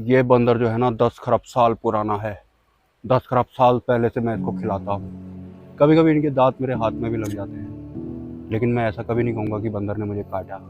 ये बंदर जो है ना 10 खरब साल पुराना है। 10 खरब साल पहले से मैं इसको खिलाता हूँ। कभी कभी इनके दांत मेरे हाथ में भी लग जाते हैं, लेकिन मैं ऐसा कभी नहीं कहूँगा कि बंदर ने मुझे काटा।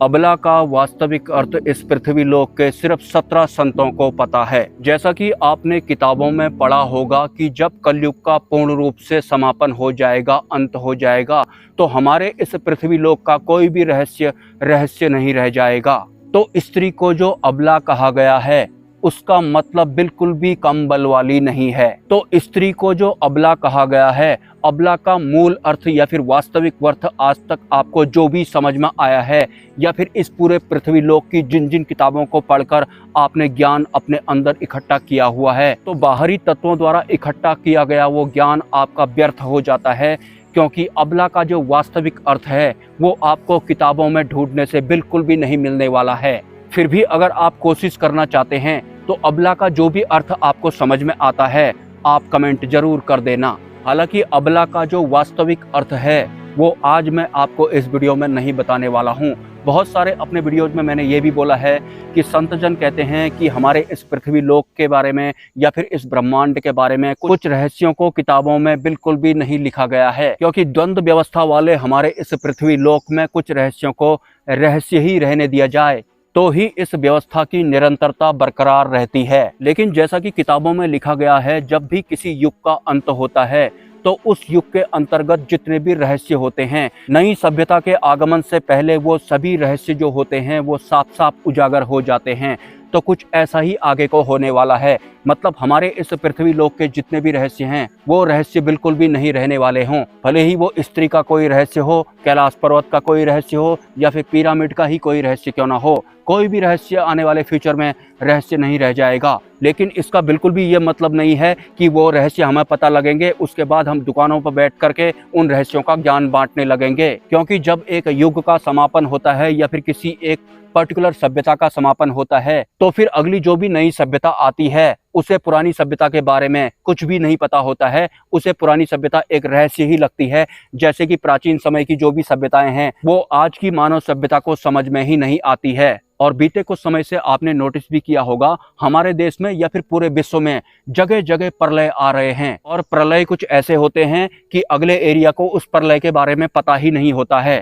अबला का वास्तविक अर्थ इस पृथ्वी लोक के सिर्फ 17 संतों को पता है। जैसा कि आपने किताबों में पढ़ा होगा कि जब कलयुग का पूर्ण रूप से समापन हो जाएगा, अंत हो जाएगा, तो हमारे इस पृथ्वी लोक का कोई भी रहस्य नहीं रह जाएगा। तो स्त्री को जो अबला कहा गया है उसका मतलब बिल्कुल भी कम बल वाली नहीं है। तो स्त्री को जो अबला कहा गया है, अबला का मूल अर्थ या फिर वास्तविक अर्थ आज तक आपको जो भी समझ में आया है या फिर इस पूरे पृथ्वी लोक की जिन जिन किताबों को पढ़कर आपने ज्ञान अपने अंदर इकट्ठा किया हुआ है, तो बाहरी तत्वों द्वारा इकट्ठा किया गया वो ज्ञान आपका व्यर्थ हो जाता है। क्योंकि अबला का जो वास्तविक अर्थ है वो आपको किताबों में ढूंढने से बिल्कुल भी नहीं मिलने वाला है। फिर भी अगर आप कोशिश करना चाहते हैं तो अबला का जो भी अर्थ आपको समझ में आता है आप कमेंट जरूर कर देना। हालांकि अबला का जो वास्तविक अर्थ है वो आज मैं आपको इस वीडियो में नहीं बताने वाला हूँ। बहुत सारे अपने वीडियोज में मैंने ये भी बोला है कि संतजन कहते हैं कि हमारे इस पृथ्वी लोक के बारे में या फिर इस ब्रह्मांड के बारे में कुछ रहस्यों को किताबों में बिल्कुल भी नहीं लिखा गया है, क्योंकि द्वंद्व व्यवस्था वाले हमारे इस पृथ्वी लोक में कुछ रहस्यों को रहस्य ही रहने दिया जाए तो ही इस व्यवस्था की निरंतरता बरकरार रहती है। लेकिन जैसा कि किताबों में लिखा गया है, जब भी किसी युग का अंत होता है तो उस युग के अंतर्गत जितने भी रहस्य होते हैं, नई सभ्यता के आगमन से पहले वो सभी रहस्य जो होते हैं वो साफ साफ उजागर हो जाते हैं। तो कुछ ऐसा ही आगे को होने वाला है। मतलब हमारे इस पृथ्वी लोक के जितने भी रहस्य हैं वो रहस्य बिल्कुल भी नहीं रहने वाले हों। भले ही वो स्त्री का कोई रहस्य हो, कैलाश पर्वत का कोई रहस्य हो या फिर पिरामिड का ही कोई रहस्य क्यों ना हो, कोई भी रहस्य आने वाले फ्यूचर में रहस्य नहीं रह जाएगा। लेकिन इसका बिल्कुल भी ये मतलब नहीं है कि वो रहस्य हमें पता लगेंगे उसके बाद हम दुकानों पर बैठ करके उन रहस्यों का ज्ञान बांटने लगेंगे। क्योंकि जब एक युग का समापन होता है या फिर किसी एक पर्टिकुलर सभ्यता का समापन होता है तो फिर अगली जो भी नई सभ्यता आती है उसे पुरानी सभ्यता के बारे में कुछ भी नहीं पता होता है। उसे पुरानी सभ्यता एक रहस्य ही लगती है। जैसे कि प्राचीन समय की जो भी सभ्यताएं हैं वो आज की मानव सभ्यता को समझ में ही नहीं आती है। और बीते कुछ समय से आपने नोटिस भी किया होगा हमारे देश में या फिर पूरे विश्व में जगह जगह प्रलय आ रहे हैं, और प्रलय कुछ ऐसे होते हैं कि अगले एरिया को उस प्रलय के बारे में पता ही नहीं होता है।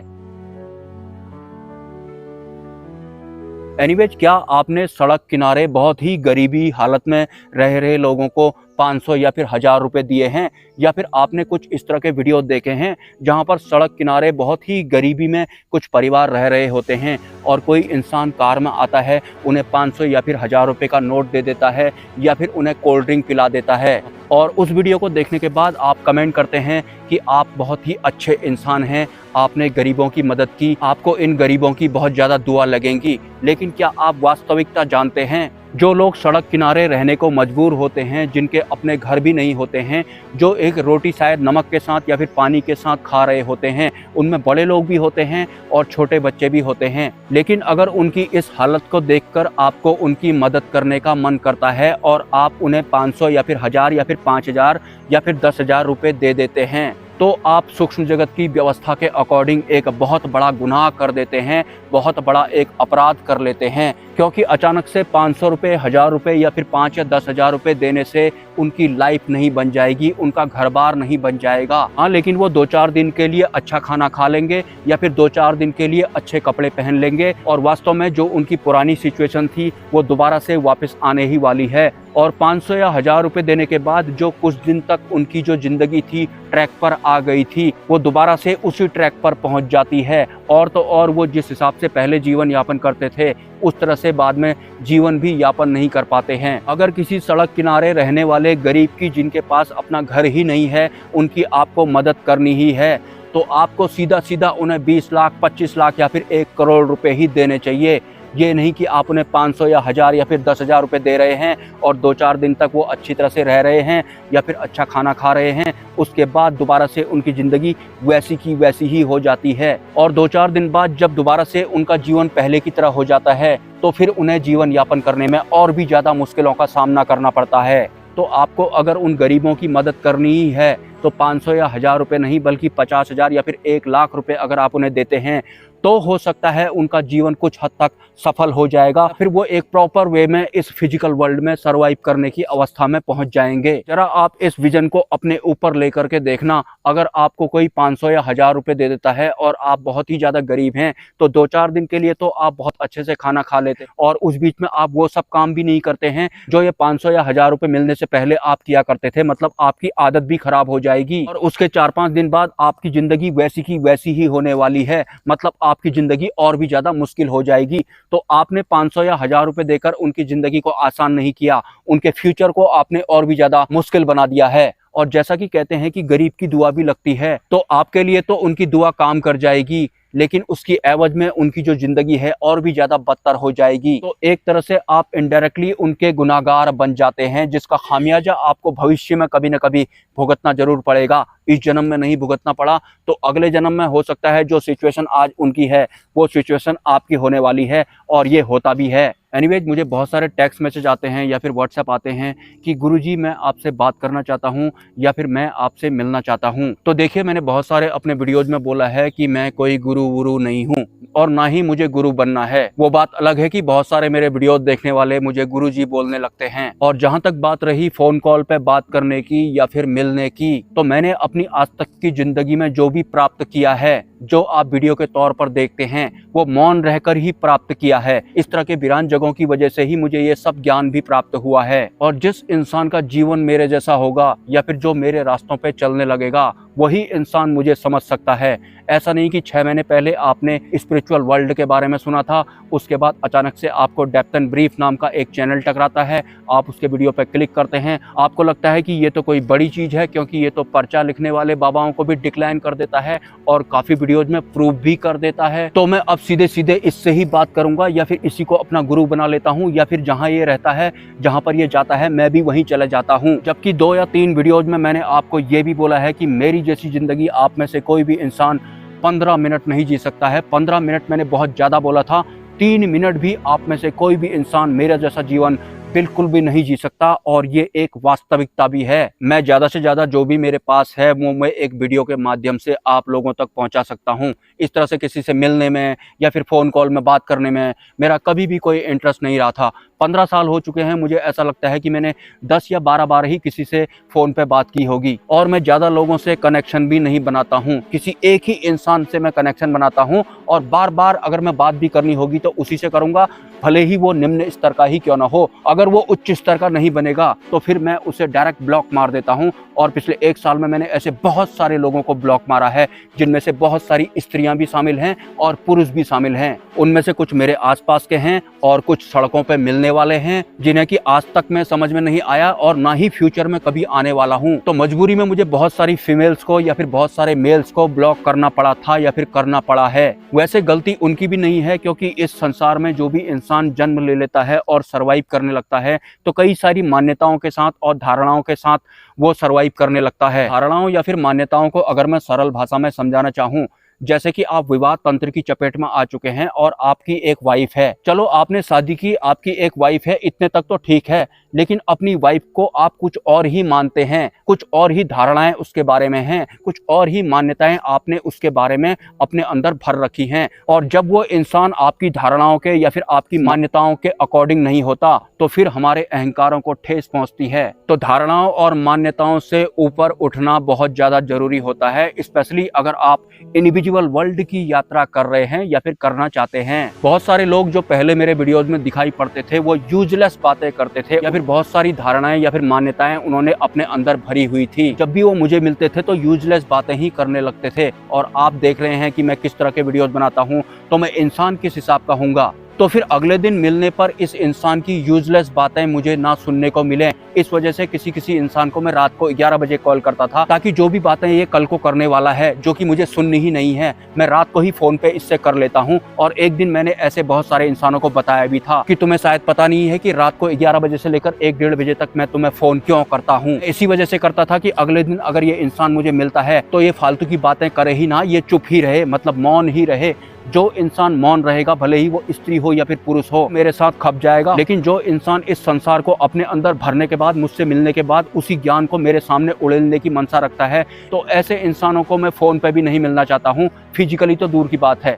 एनीवेज, क्या आपने सड़क किनारे बहुत ही गरीबी हालत में रह रहे लोगों को 500 या फिर 1000 रुपए दिए हैं, या फिर आपने कुछ इस तरह के वीडियो देखे हैं जहां पर सड़क किनारे बहुत ही गरीबी में कुछ परिवार रह रहे होते हैं और कोई इंसान कार में आता है, उन्हें 500 या फिर 1000 रुपए का नोट दे देता है या फिर उन्हें कोल्ड ड्रिंक पिला देता है, और उस वीडियो को देखने के बाद आप कमेंट करते हैं कि आप बहुत ही अच्छे इंसान हैं, आपने गरीबों की मदद की, आपको इन गरीबों की बहुत ज़्यादा दुआ लगेंगी। लेकिन क्या आप वास्तविकता जानते हैं? जो लोग सड़क किनारे रहने को मजबूर होते हैं, जिनके अपने घर भी नहीं होते हैं, जो एक रोटी शायद नमक के साथ या फिर पानी के साथ खा रहे होते हैं, उनमें बड़े लोग भी होते हैं और छोटे बच्चे भी होते हैं। लेकिन अगर उनकी इस हालत को देखकर आपको उनकी मदद करने का मन करता है और आप उन्हें 500 या फिर 1000 या फिर 5000 या फिर 10,000 रुपये दे देते हैं, तो आप सूक्ष्म जगत की व्यवस्था के अकॉर्डिंग एक बहुत बड़ा गुनाह कर देते हैं, बहुत बड़ा एक अपराध कर लेते हैं। क्योंकि अचानक से 500 रुपये, 1000 रुपये या फिर 5 या 10,000 रुपये देने से उनकी लाइफ नहीं बन जाएगी, उनका घर बार नहीं बन जाएगा। हाँ, लेकिन वो 2-4 दिन के लिए अच्छा खाना खा लेंगे या फिर 2-4 दिन के लिए अच्छे कपड़े पहन लेंगे, और वास्तव में जो उनकी पुरानी सिचुएशन थी वो दोबारा से वापस आने ही वाली है। और 500 या 1000 रुपये देने के बाद जो कुछ दिन तक उनकी जो जिंदगी थी ट्रैक पर आ गई थी, वो दोबारा से उसी ट्रैक पर पहुंच जाती है। और तो और वो जिस हिसाब से पहले जीवन यापन करते थे उस तरह से बाद में जीवन भी यापन नहीं कर पाते हैं। अगर किसी सड़क किनारे रहने वाले गरीब की, जिनके पास अपना घर ही नहीं है, उनकी आपको मदद करनी ही है, तो आपको सीधा सीधा उन्हें 20 लाख, 25 लाख या फिर 1 करोड़ रुपए ही देने चाहिए। ये नहीं कि आप उन्हें 500 या 1000 या फिर 10,000 रुपये दे रहे हैं और 2-4 दिन तक वो अच्छी तरह से रह रहे हैं या फिर अच्छा खाना खा रहे हैं, उसके बाद दोबारा से उनकी ज़िंदगी वैसी की वैसी ही हो जाती है। और 2-4 दिन बाद जब दोबारा से उनका जीवन पहले की तरह हो जाता है तो फिर उन्हें जीवन यापन करने में और भी ज़्यादा मुश्किलों का सामना करना पड़ता है। तो आपको अगर उन गरीबों की मदद करनी ही है तो 500 या 1000 रुपये नहीं बल्कि 50,000 या फिर 1,00,000 रुपये अगर आप उन्हें देते हैं तो हो सकता है उनका जीवन कुछ हद तक सफल हो जाएगा, फिर वो एक प्रॉपर वे में इस फिजिकल वर्ल्ड में सरवाइव करने की अवस्था में पहुंच जाएंगे। जरा आप इस विजन को अपने ऊपर लेकर के देखना, अगर आपको कोई 500 या 1000 रुपये दे देता है और आप बहुत ही ज़्यादा गरीब हैं तो 2-4 दिन के लिए तो आप बहुत अच्छे से खाना खा लेते और उस बीच में आप वो सब काम भी नहीं करते हैं जो ये 500 या 1000 रुपये मिलने से पहले आप किया करते थे। मतलब आपकी आदत भी खराब हो जाएगी और उसके 4-5 दिन बाद आपकी ज़िंदगी वैसी की वैसी ही होने वाली है। मतलब आपकी ज़िंदगी और भी ज़्यादा मुश्किल हो जाएगी। तो आपने 500 या 1000 रुपये देकर उनकी ज़िंदगी को आसान नहीं किया, उनके फ्यूचर को आपने और भी ज़्यादा मुश्किल बना दिया है। और जैसा कि कहते हैं कि गरीब की दुआ भी लगती है, तो आपके लिए तो उनकी दुआ काम कर जाएगी लेकिन उसकी एवज में उनकी जो जिंदगी है और भी ज्यादा बदतर हो जाएगी। तो एक तरह से आप इनडायरेक्टली उनके गुनाहगार बन जाते हैं, जिसका खामियाजा आपको भविष्य में कभी न कभी भुगतना जरूर पड़ेगा। इस जन्म में नहीं भुगतना पड़ा तो अगले जन्म में हो सकता है जो सिचुएशन आज उनकी है वो सिचुएशन आपकी होने वाली है, और ये होता भी है। एनीवेज, मुझे बहुत सारे टेक्स्ट मैसेज आते हैं या फिर व्हाट्सएप आते हैं कि गुरुजी मैं आपसे बात करना चाहता हूं या फिर मैं आपसे मिलना चाहता हूं। तो देखिए, मैंने बहुत सारे अपने वीडियोज में बोला है कि मैं कोई गुरु वुरु नहीं हूं और ना ही मुझे गुरु बनना है। वो बात अलग है कि बहुत सारे मेरे वीडियोज देखने वाले मुझे गुरुजी बोलने लगते हैं। और जहां तक बात रही फोन कॉल पे बात करने की या फिर मिलने की, तो मैंने अपनी आज तक की जिंदगी में जो भी प्राप्त किया है, जो आप वीडियो के तौर पर देखते हैं, वो मौन रहकर ही प्राप्त किया है। इस तरह के वीरान जगहों की वजह से ही मुझे ये सब ज्ञान भी प्राप्त हुआ है। और जिस इंसान का जीवन मेरे जैसा होगा या फिर जो मेरे रास्तों पे चलने लगेगा वही इंसान मुझे समझ सकता है। ऐसा नहीं कि 6 महीने पहले आपने स्पिरिचुअल वर्ल्ड के बारे में सुना था, उसके बाद अचानक से आपको डेप्थ एंड ब्रीफ नाम का एक चैनल टकराता है, आप उसके वीडियो पर क्लिक करते हैं, आपको लगता है कि ये तो कोई बड़ी चीज़ है क्योंकि ये तो पर्चा लिखने वाले बाबाओं को भी डिक्लाइन कर देता है और काफ़ी वीडियोज में प्रूव भी कर देता है। तो मैं अब सीधे सीधे इससे ही बात करूंगा या फिर इसी को अपना गुरु बना लेता हूँ, या फिर जहाँ ये रहता है, जहाँ पर ये जाता है, मैं भी वहीं चले जाता हूँ। जबकि 2 या 3 वीडियोज में मैंने आपको ये भी बोला है कि मेरी जैसी जिंदगी आप में से कोई भी इंसान 15 मिनट नहीं जी सकता है। 15 मिनट मैंने बहुत ज़्यादा बोला था, 3 मिनट भी आप में से कोई भी इंसान मेरा जैसा जीवन बिल्कुल भी नहीं जी सकता, और ये एक वास्तविकता भी है। मैं ज़्यादा से ज़्यादा जो भी मेरे पास है वो मैं एक वीडियो के माध्यम से आप लोगों तक पहुंचा सकता हूं। इस तरह से किसी से मिलने में या फिर फ़ोन कॉल में बात करने में मेरा कभी भी कोई इंटरेस्ट नहीं रहा था। 15 साल हो चुके हैं, मुझे ऐसा लगता है कि मैंने 10 या 12 बार ही किसी से फ़ोन पे बात की होगी, और मैं ज़्यादा लोगों से कनेक्शन भी नहीं बनाता हूँ। किसी एक ही इंसान से मैं कनेक्शन बनाता हूँ, और बार बार अगर मैं बात भी करनी होगी तो उसी से करूँगा, भले ही वो निम्न स्तर का ही क्यों ना हो। अगर वो उच्च स्तर का नहीं बनेगा तो फिर मैं उसे डायरेक्ट ब्लॉक मार देता हूँ। और पिछले 1 साल में मैंने ऐसे बहुत सारे लोगों को ब्लॉक मारा है, जिनमें से बहुत सारी स्त्रियां भी शामिल हैं और पुरुष भी शामिल हैं। उनमें से कुछ मेरे आसपास के हैं और कुछ सड़कों पे मिलने वाले हैं, जिन्हें कि आज तक मैं समझ में नहीं आया और ना ही फ्यूचर में कभी आने वाला हूँ। तो मजबूरी में मुझे बहुत सारी फीमेल्स को या फिर बहुत सारे मेल्स को ब्लॉक करना पड़ा था या फिर करना पड़ा है। वैसे गलती उनकी भी नहीं है, क्योंकि इस संसार में जो भी इंसान जन्म ले लेता है और सरवाइव करने लगता है तो कई सारी मान्यताओं के साथ और धारणाओं के साथ वो सरवाइव करने लगता है। धारणाओं या फिर मान्यताओं को अगर मैं सरल भाषा में समझाना चाहूँ, जैसे कि आप विवाह तंत्र की चपेट में आ चुके हैं और आपकी एक वाइफ है। चलो, आपने शादी की, आपकी एक वाइफ है, इतने तक तो ठीक है, लेकिन अपनी वाइफ को आप कुछ और ही मानते हैं, कुछ और ही धारणाएं उसके बारे में हैं, कुछ और ही मान्यताएं आपने उसके बारे में अपने अंदर भर रखी हैं। और जब वो इंसान आपकी धारणाओं के या फिर आपकी मान्यताओं के अकॉर्डिंग नहीं होता तो फिर हमारे अहंकारों को ठेस पहुंचती है। तो धारणाओं और मान्यताओं से ऊपर उठना बहुत ज्यादा जरूरी होता है, स्पेशली अगर आप इंडिविजुअल वर्ल्ड की यात्रा कर रहे हैं या फिर करना चाहते हैं। बहुत सारे लोग जो पहले मेरे वीडियोज में दिखाई पड़ते थे वो यूजलेस बातें करते थे या फिर बहुत सारी धारणाएं या फिर मान्यताएं उन्होंने अपने अंदर भरी हुई थी। जब भी वो मुझे मिलते थे तो यूजलेस बातें ही करने लगते थे। और आप देख रहे हैं कि मैं किस तरह के वीडियोज बनाता हूं, तो मैं इंसान किस हिसाब का हूँगा। तो फिर अगले दिन मिलने पर इस इंसान की यूजलेस बातें मुझे ना सुनने को मिले, इस वजह से किसी इंसान को मैं रात को 11 बजे कॉल करता था, ताकि जो भी बातें ये कल को करने वाला है जो कि मुझे सुननी ही नहीं है, मैं रात को ही फोन पे इससे कर लेता हूँ। और एक दिन मैंने ऐसे बहुत सारे इंसानों को बताया भी था कि तुम्हें शायद पता नहीं है कि रात को 11 बजे से लेकर 1-1:30 बजे तक मैं तुम्हें फोन क्यों करता हूँ। इसी वजह से करता था कि अगले दिन अगर ये इंसान मुझे मिलता है तो ये फालतू की बातें करे ही ना, ये चुप ही रहे, मतलब मौन ही रहे, जो इंसान मौन रहेगा, भले ही वो स्त्री हो या फिर पुरुष हो, मेरे साथ खप जाएगा। लेकिन जो इंसान इस संसार को अपने अंदर भरने के बाद, मुझसे मिलने के बाद उसी ज्ञान को मेरे सामने उड़ेलने की मंशा रखता है, तो ऐसे इंसानों को मैं फोन पे भी नहीं मिलना चाहता हूँ, फिजिकली तो दूर की बात है।